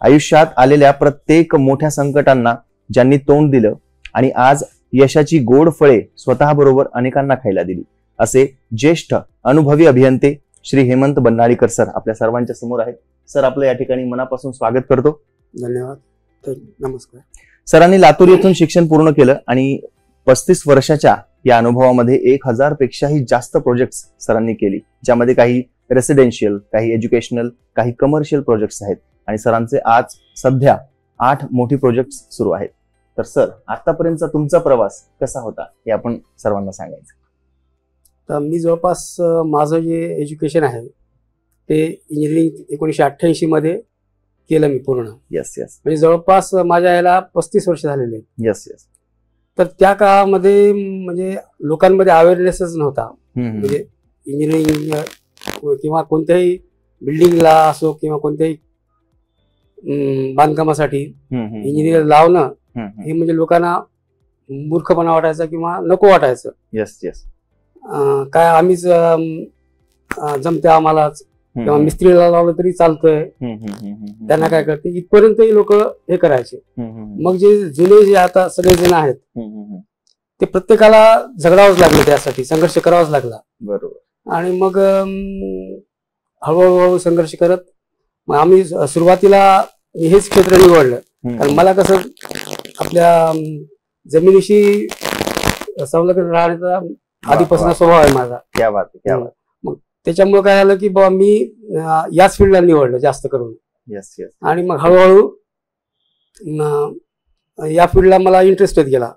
आयुष्यात आलेल्या प्रत्येक मोठ्या संकटांना ज्यांनी तोंड दिलं आणि आज यशाची गोड फळे स्वतःबरोबर अनेकांना खायला दिली, असे ज्येष्ठ अनुभवी अभियंते श्री हेमंत बन्नाळीकर सर आपल्या सर्वांच्या समोर आहेत. सर, आपलं या ठिकाणी मनापासून स्वागत करतो. धन्यवाद. नमस्कार. सरांनी लातूर येथून शिक्षण पूर्ण केलं आणि 35 वर्षाच्या या अनुभवामध्ये 1000 पेक्षाही जास्त प्रोजेक्ट्स सरांनी केली, ज्यामध्ये काही रेसिडेन्शियल, काही एज्युकेशनल, काही कमर्शियल प्रोजेक्ट्स आहेत. आणि सरांचे आज सध्या 8 मोठी प्रोजेक्ट्स सुरू आहेत. तर सर, आतापर्यंतचा तुमचा प्रवास कसा होता हे आपण सर्वांना सांगायचं. तर मी जवळपास माझं जे एज्युकेशन आहे ते इंजिनिअरिंग 1988 मध्ये केलं मी पूर्ण. Yes yes. म्हणजे जवळपास माझ्या याला 35 वर्ष झालेले. Yes yes. तर त्या काळामध्ये म्हणजे लोकांमध्ये अवेअरनेसच नव्हता. म्हणजे इंजिनिअरिंग किंवा कोणत्याही बिल्डिंगला असो किंवा कोणत्याही बांधकामासाठी इंजिनियर लावणं हे म्हणजे लोकांना मूर्खपणा वाटायचा किंवा नको वाटायचं. Yes yes. काय आम्हीच जमते आम्हालाच किंवा मिस्त्रीला लावलं तरी चालतंय, त्यांना काय करते, इथपर्यंतही लोक हे करायचे. मग जे जुने जे आता सगळे जण आहेत ते प्रत्येकाला झगडावंच लागलं, त्यासाठी संघर्ष करावाच लागला. बरोबर. आणि मग हळूहळू संघर्ष करत मग आम्ही सुरुवातीला हेच क्षेत्र निवडलं. कारण मला कसं आपल्या जमिनीशी संलग्न राहण्याचा आधीपासून स्वभाव आहे माझा. क्या बात आहे, क्या बात. मग त्याच्यामुळे काय झालं की बाबा मी याच फील्डला निवडलं जास्त करून. Yes yes. आणि मग हळूहळू या फील्डला मला इंटरेस्ट येत गेला.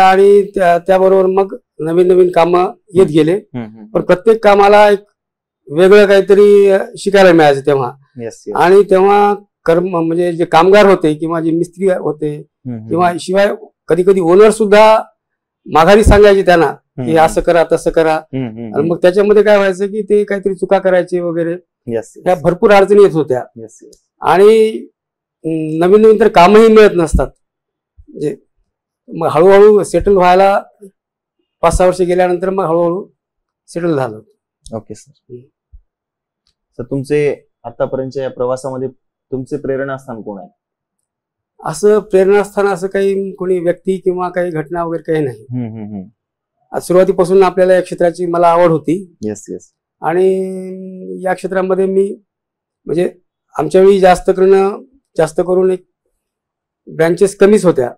आणि त्याबरोबर मग नवीन नवीन कामं येत गेले. पण प्रत्येक कामाला एक वेगळं काहीतरी शिकायला मिळायचं तेव्हा. आणि तेव्हा म्हणजे जे कामगार होते किंवा जे मिस्त्री होते किंवा शिवाय कधी कधी ओनर सुद्धा माघारी सांगायचे त्यांना की असं करा तसं करा. आणि मग त्याच्यामध्ये काय व्हायचं की ते काहीतरी चुका करायचे वगैरे, त्या भरपूर अडचणी येत होत्या. आणि नवीन नवीन तर कामही मिळत नसतात. म्हणजे मग हळूहळू सेटल व्हायला 5-6 वर्ष गेल्यानंतर मग हळूहळू सेटल झालं. Okay sir. तर तुमचे आतापर्यंतच्या या प्रवासामध्ये तुमचे प्रेरणास्थान कोण आहे? असं प्रेरणास्थान असं काही कोणी व्यक्ती किंवा काही घटना वगैरे काही नाही. सुरुवातीपासून आपल्याला या क्षेत्राची मला आवड होती. Yes yes. आणि या क्षेत्रामध्ये मी म्हणजे आमच्या वेळी जास्त करून एक ब्रँचेस कमीच होत्या.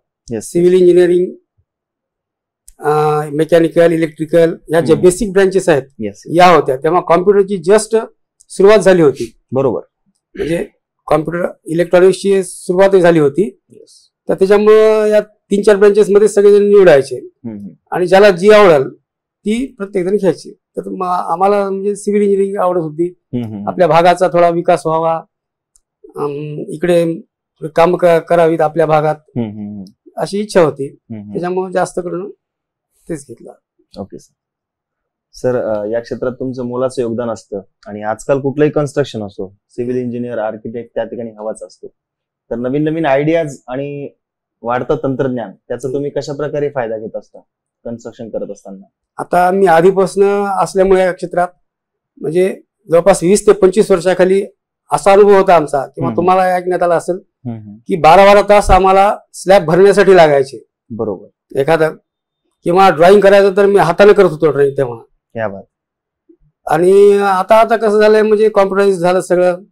सिव्हिल इंजिनिअरिंग, मेकॅनिकल, इलेक्ट्रिकल या ज्या बेसिक ब्रँचेस आहेत या होत्या. तेव्हा कॉम्प्युटरची जस्ट सुरुवात झाली होती. बरोबर. म्हणजे कॉम्प्युटर इलेक्ट्रॉनिक्सची सुरुवातही झाली होती. तर त्याच्यामुळं या 3-4 ब्रँचेस मध्ये सगळेजण निवडायचे आणि ज्याला जी आवडेल ती प्रत्येक जण घ्यायची. तर आम्हाला म्हणजे सिव्हिल इंजिनिअरिंग आवडत होती. आपल्या भागाचा थोडा विकास व्हावा, इकडे काम करावीत आपल्या भागात, अशी इच्छा होती. त्याच्यामुळे जास्त करून तेच घेतलं. Okay sir. सर, या क्षेत्रात तुमचं मोलाचं योगदान असतं आणि आजकाल कुठलंही कन्स्ट्रक्शन असो, सिव्हिल इंजिनियर, आर्किटेक्ट त्या ठिकाणी हवाच असतो. तर नवीन नवीन आयडियाज आणि वाढतं तंत्रज्ञान त्याचा तुम्ही कशा प्रकारे फायदा घेत असता कन्स्ट्रक्शन करत असताना? आता मी आधीपासून असल्यामुळे या क्षेत्रात म्हणजे जवळपास 20 ते 25 वर्षाखाली असा अनुभव होता आमचा, किंवा तुम्हाला ऐकण्यात आला असेल की 12-12 तास आम्हाला स्लॅब भरण्यासाठी लागायचे. बरोबर. एखादा किंवा ड्रॉइंग करायचं तर मी हाताने करत होतो ड्रॉइंग तेव्हा. क्या बात. आणि आता कसं झालंय म्हणजे कॉम्प्युटराइज झालं सगळं,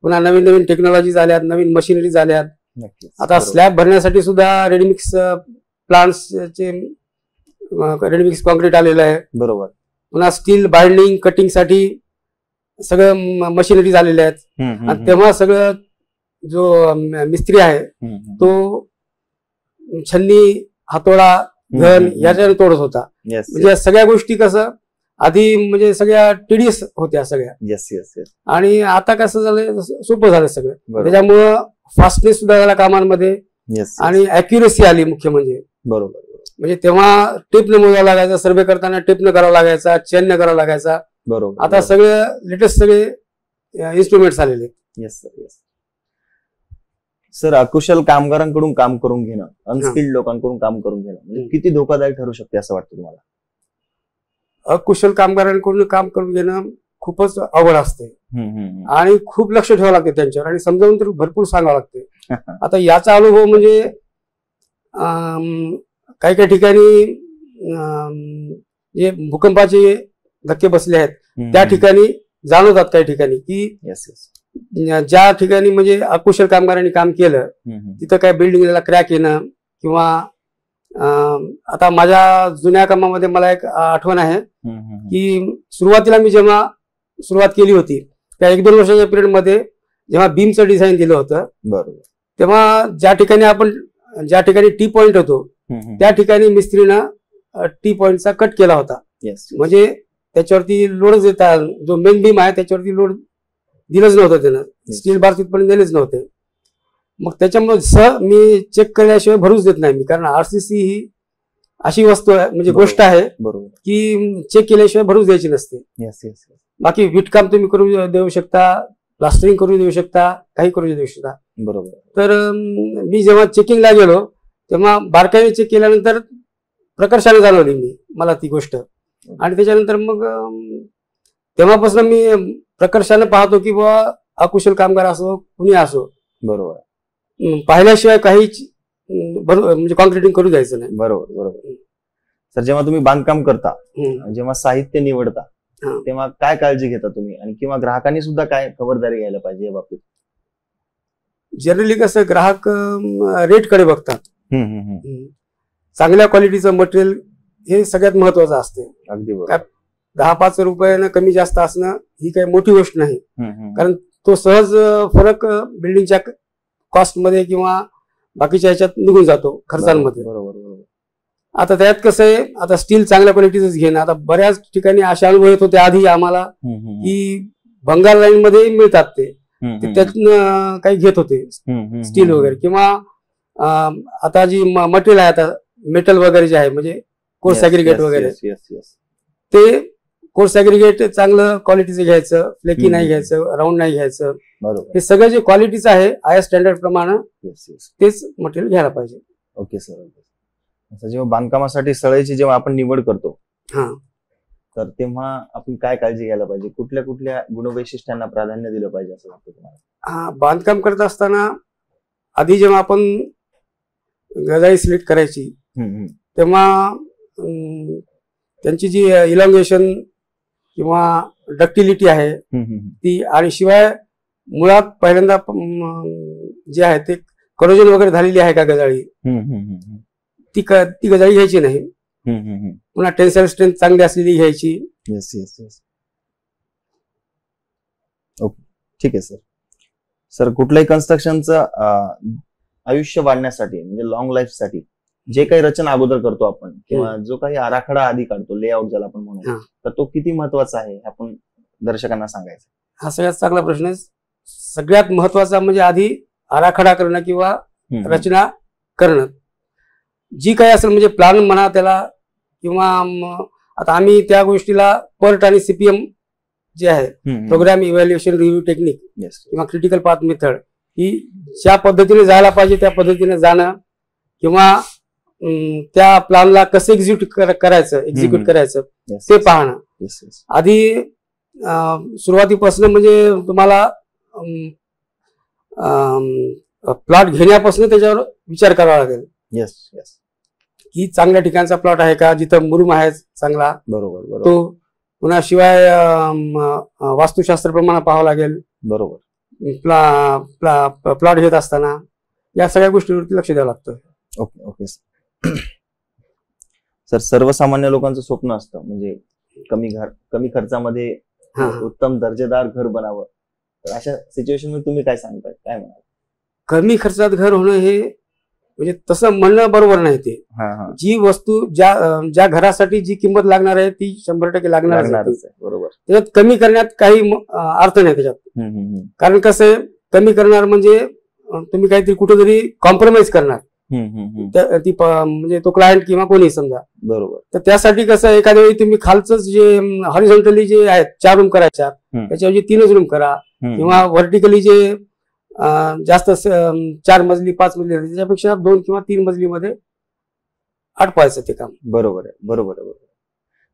पुन्हा नवीन नवीन टेक्नॉलॉजी झाल्यात, नवीन मशिनरी झाल्यात. आता स्लॅब भरण्यासाठी सुद्धा रेडीमिक्स प्लांट्सचे रेडीमिक्स कॉन्क्रीट आलेलं आहे. बरोबर. पुन्हा स्टील बाइंडिंग कटिंग साठी सगळं मशिनरी झालेल्या आहेत. आणि तेव्हा सगळं जो मिस्त्री आहे तो छन्नी, हातोडा, घन याच्याने तोडत होता. म्हणजे सगळ्या गोष्टी कसं आधी म्हणजे सगळ्या टीडीएस होत्या सगळ्या. Yes yes yes. आणि आता कसं झालं, सोपं झालं सगळं. त्याच्यामुळं फास्टनेस सुद्धा झाला कामांमध्ये आणि अॅक्युरेसी आली मुख्य म्हणजे. बरोबर. म्हणजे तेव्हा टेपनं मोजावं लागायचा, सर्वे करताना टेपनं करावं लागायचा, चेननं करावं लागायचा. बरोबर. आता सगळं लेटेस्ट सगळे इन्स्ट्रुमेंट्स आलेले. Yes sir. Yes sir. अकुशल कामगारांकडून काम करून घेणं, अनस्किल्ड लोकांकडून काम करून घेणं म्हणजे किती धोकादायक ठरू शकते असं वाटतं तुम्हाला? अकुशल कामगारांकडून काम करून घेणं खूपच अवघड असते आणि खूप लक्ष ठेवावं लागते त्यांच्यावर आणि समजावून तर भरपूर सांगावं लागते. आता याचा अनुभव म्हणजे काही काही ठिकाणी जे भूकंपाचे धक्के बसले आहेत त्या ठिकाणी जाणवतात काही ठिकाणी की ज्या ठिकाणी म्हणजे अकुशल कामगारांनी काम केलं तिथं काय बिल्डिंगला क्रॅक येणं किंवा आता माझ्या जुन्या कामामध्ये मला एक आठवण आहे की सुरुवातीला मी जेव्हा सुरुवात केली होती त्या 1-2 वर्षाच्या पिरियड मध्ये जेव्हा बीमचं डिझाईन दिलं होतं बरोबर तेव्हा ज्या ठिकाणी टी पॉइंट होतो त्या ठिकाणी मिस्त्रीनं टी पॉइंटचा कट केला होता. म्हणजे त्याच्यावरती लोडच देता जो मेन बीम आहे त्याच्यावरती लोड दिलंच नव्हतं त्यानं, स्टील बार तिथपर्यंत दिलेच नव्हते. मग त्याच्यामुळे मी चेक केल्याशिवाय भरूच देत नाही मी, कारण आरसीसी ही अशी वस्तू आहे म्हणजे गोष्ट आहे की चेक केल्याशिवाय भरूच द्यायची नसते. बाकी विटकाम तुम्ही करू देऊ शकता, प्लास्टरिंग करू देऊ शकता, काही करू देऊ शकता बरोबर. तर मी जेव्हा चेकिंगला गेलो तेव्हा बारकाईने चेक केल्यानंतर प्रकर्षाने जाणवली मला ती गोष्ट. आणि त्याच्यानंतर मग तेव्हापासून मी प्रकर्षाने पाहतो की बाबा अकुशल कामगार असो कुणी असो बरोबर पाहिल्याशिवाय काही म्हणजे कॉन्क्रिटिंग करू द्यायचं नाही. बरोबर बरोबर. सर जेव्हा तुम्ही बांधकाम करता जेव्हा साहित्य निवडता तेव्हा काय काळजी घेता तुम्ही आणि किंवा ग्राहकांनी सुद्धा काय खबरदारी घ्यायला पाहिजे या बाबतीत? जनरली कसं ग्राहक रेटकडे बघतात. चांगल्या क्वालिटीचं मटेरियल हे सगळ्यात महत्वाचं असते. अगदी बरोबर. 10-5 रुपयानं कमी जास्त असणं ही काही मोठी गोष्ट नाही, कारण तो सहज फरक बिल्डिंगच्या कॉस्टमध्ये किंवा बाकीच्या ह्याच्यात निघून जातो खर्चांमध्ये. बरोबर. आता त्यात कसं आहे, आता स्टील चांगल्या क्वालिटीच घेणं. आता बऱ्याच ठिकाणी असे अनुभव येत होते आधी आम्हाला की बंगाल लाईन मध्ये मिळतात ते त्यातून काही घेत होते स्टील वगैरे, किंवा आता जी मटेरियल आहे आता मेटल वगैरे जे आहे म्हणजे कोर्स ऍग्रिगेट वगैरे ते कोर्स ऍग्रिगेट चांगलं क्वालिटीचं घ्यायचं, फ्लेकी नाही घ्यायचं, राऊंड नाही घ्यायचं. हे सगळं जे क्वालिटीचं आहे आय स्टँडर्ड प्रमाणे तेच मटेरियल घ्यायला पाहिजे. Okay sir. जेव्हा बांधकामासाठी सळईची जेव्हा आपण निवड करतो तर तेव्हा आपण काय काळजी घ्यायला पाहिजे, कुठल्या कुठल्या गुणवैशिष्ट्यांना प्राधान्य दिलं पाहिजे असं वाटतं तुम्हाला? बांधकाम करत असताना आधी जेव्हा आपण गजाळी सिलेक्ट करायची तेव्हा त्यांची जी इलॉंगेशन किंवा डक्टिलिटी आहे ती, आणि शिवाय मुळात पहिल्यांदा जे आहे ते करोजन वगैरे झालेली आहे का गजाळी, ती गजाळी घ्यायची नाही. पुन्हा टेन्साईल स्ट्रेंथ चांगली असलेली घ्यायची. ओके ठीक आहे सर. सर कुठल्याही कन्स्ट्रक्शनचं आयुष्य वाढण्यासाठी म्हणजे लॉंग लाईफ साठी जे काही रचना अगोदर करतो आपण किंवा जो काही आराखडा आधी काढतो, लेआउट ज्याला आपण म्हणतो, तर तो किती महत्वाचा आहे आपण दर्शकांना सांगायचं? हा सगळ्यात चांगला प्रश्न आहे. सगळ्यात महत्वाचा म्हणजे आधी आराखडा करणं किंवा रचना करणं, जी काही असेल म्हणजे प्लॅन म्हणा त्याला, किंवा आता आम्ही त्या गोष्टीला पर्ट आणि सीपीएम जे आहे प्रोग्राम इव्हॅल्युएशन रिव्ह्यू टेक्निक किंवा क्रिटिकल पाथ मेथड ही ज्या पद्धतीने जायला पाहिजे त्या पद्धतीने जाणं, किंवा त्या प्लॅनला कसं एक्झिक्यूट करायचं ते पाहणं. आधी सुरुवातीपासून म्हणजे तुम्हाला प्लॉट घेण्यापासून त्याच्यावर विचार करावा लागेल की चांगल्या ठिकाणचा प्लॉट आहे का, जिथं मुरुम आहे चांगला बरोबर तो, पुन्हा शिवाय वास्तुशास्त्र प्रमाणे पाहावं लागेल बरोबर. प्लॉट घेत असताना या सगळ्या गोष्टीवरती लक्ष द्यावं लागतं. Okay okay sir. सर्वसामान्य लोकांचं स्वप्न असतं म्हणजे कमी खर्चामध्ये उत्तम दर्जेदार घर बनावं, तर अशा सिच्युएशन मध्ये तुम्ही काय सांगताय, काय म्हणाल? कमी खर्चात घर होणं हे म्हणजे तसं म्हणणं बरोबर नाही. ते जी वस्तू ज्या घरासाठी जी किंमत लागणार आहे ती 100% लागणार बरोबर. त्याच्यात कमी करण्यात काही अर्थ नाही त्याच्यात, कारण कसं आहे कमी करणार म्हणजे तुम्ही काहीतरी कुठेतरी कॉम्प्रोमाइज करणार ती म्हणजे तो क्लायंट किंवा कोणी समजा बरोबर. तर त्यासाठी कसं एखाद्या वेळी तुम्ही खालचं जे हॉरिझॉन्टली जे आहेत 4 रूम करायच्या त्याच्याऐवजी 3च रूम करा, किंवा व्हर्टिकली जे जास्त 4 मजली 5 मजली त्याच्यापेक्षा 2 किंवा 3 मजलीमध्ये आटपायचं ते काम. बरोबर आहे बरोबर.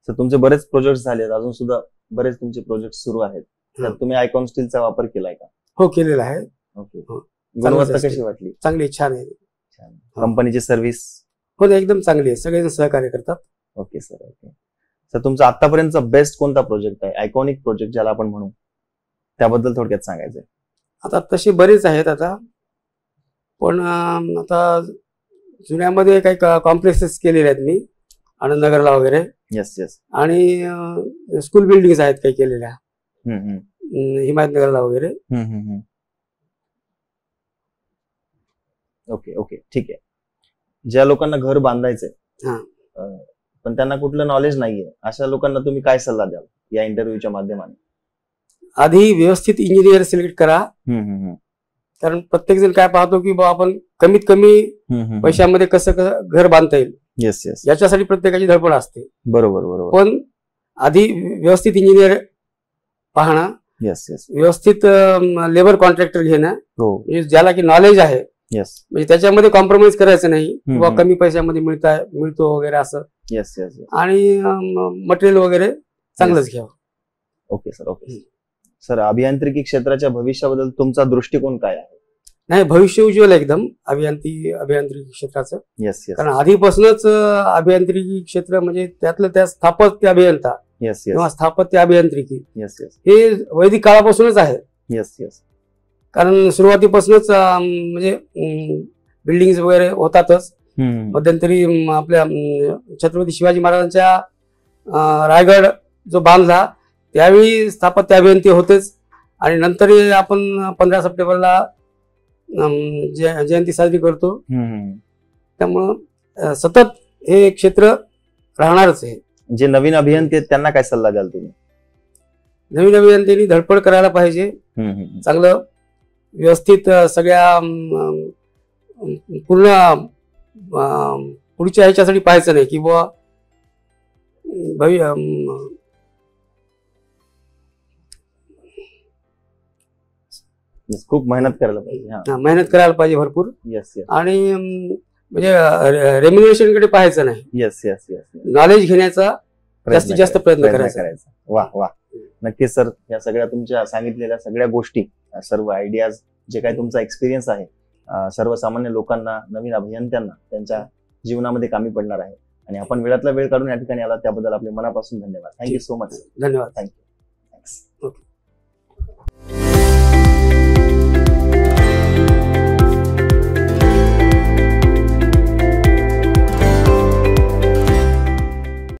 सर तुमचे बरेच प्रोजेक्ट झालेत, अजून सुद्धा बरेच तुमचे प्रोजेक्ट सुरू आहेत. तर तुम्ही आयकॉन स्टीलचा वापर केलाय का? हो, केलेला आहे. ओके. हो. गुणवत्ता कशी वाटली? चांगली, छान आहे. कंपनीची सर्व्हिस? हो, एकदम चांगली आहे. सगळेजण सहकार्य करतात. Okay sir. ओके सर, तुमचा आतापर्यंतचा बेस्ट कोणता प्रोजेक्ट आहे, आयकॉनिक प्रोजेक्ट ज्याला आपण म्हणू, त्याबद्दल थोडक्यात सांगायचंय. आता तसे बरेच आहेत आता, पण आता जुन्यामध्ये काही कॉम्प्लेक्सेस केलेले आहेत मी, आनंदनगरला वगैरे. Yes yes. आणि स्कूल बिल्डिंग्स आहेत काही केलेल्या, हिमायतनगरला वगैरे. ओके ओके, ठीक आहे. ज्या लोकांना घर बांधायचंय पण त्यांना कुठलं नॉलेज नाहीये, अशा लोकांना तुम्ही काय सल्ला द्याल या इंटरव्ह्यूच्या माध्यमाने? आधी व्यवस्थित इंजिनियर सिलेक्ट करा. कारण प्रत्येक जण काय पाहतो की बा आपण कमीत कमी पैशामध्ये कसं घर बांधता येईल. Yes yes. याच्यासाठी प्रत्येकाची धडपड असते. बरोबर बरोबर. पण आधी व्यवस्थित इंजिनियर पाहणं, येस येस, व्यवस्थित लेबर कॉन्ट्रॅक्टर घेणं, हो ज्याला की नॉलेज आहे, येस, म्हणजे त्याच्यामध्ये कॉम्प्रोमाइज करायचं नाही किंवा कमी पैशामध्ये मिळतो वगैरे असं. Yes yes. आणि मटेरियल वगैरे चांगलंच घ्यावं. Okay sir. ओके सर, अभियांत्रिकी क्षेत्राच्या भविष्याबद्दल तुमचा दृष्टिकोन काय आहे? नाही, भविष्य उज्ज्वल आहे एकदम अभियांत्रिकी क्षेत्राचं. Yes yes. कारण आधीपासूनच अभियांत्रिकी क्षेत्र म्हणजे त्यातलं त्या स्थापत्य अभियंता येस किंवा येस. स्थापत्य अभियांत्रिकी येस येस. हे वैदिक काळापासूनच आहे. Yes yes. कारण सुरुवातीपासूनच म्हणजे बिल्डिंग वगैरे होतातच. मध्यंतरी आपल्या छत्रपती शिवाजी महाराजांच्या रायगड जो बांधला त्यावेळी स्थापत्य अभियंते होतेच. आणि नंतर आपण 15 सप्टेंबरला जयंती साजरी करतो. त्यामुळं सतत हे क्षेत्र राहणारच आहे. जे नवीन अभियंते आहेत त्यांना काय सल्ला द्याल तुम्ही? नवीन अभियंत्यांनी धडपड करायला पाहिजे. चांगलं व्यवस्थित सगळ्या पूर्ण पुढच्या ह्याच्यासाठी पाहायचं नाही की बुवा खूप मेहनत करायला पाहिजे. मेहनत करायला पाहिजे भरपूर. Yes yes. आणि म्हणजे रेम्युनरेशन कडे पाहायचं नाही. Yes yes yes. नॉलेज घेण्याचा जास्तीत जास्त प्रयत्न करायचा. वा वा, नक्कीच सर. या सगळ्या तुमच्या सांगितलेल्या सगळ्या गोष्टी, सर्व आयडियाज, जे काही तुमचा एक्सपिरियन्स आहे, सर्वसामान्य लोकांना, नवीन अभियंत्यांना त्यांच्या जीवनामध्ये कामी पडणार आहे. आणि आपण वेळातला वेळ काढून या ठिकाणी आला त्याबद्दल आपले मनापासून धन्यवाद. Thank you so much. धन्यवाद. थँक्यू. थँक्स. ओके.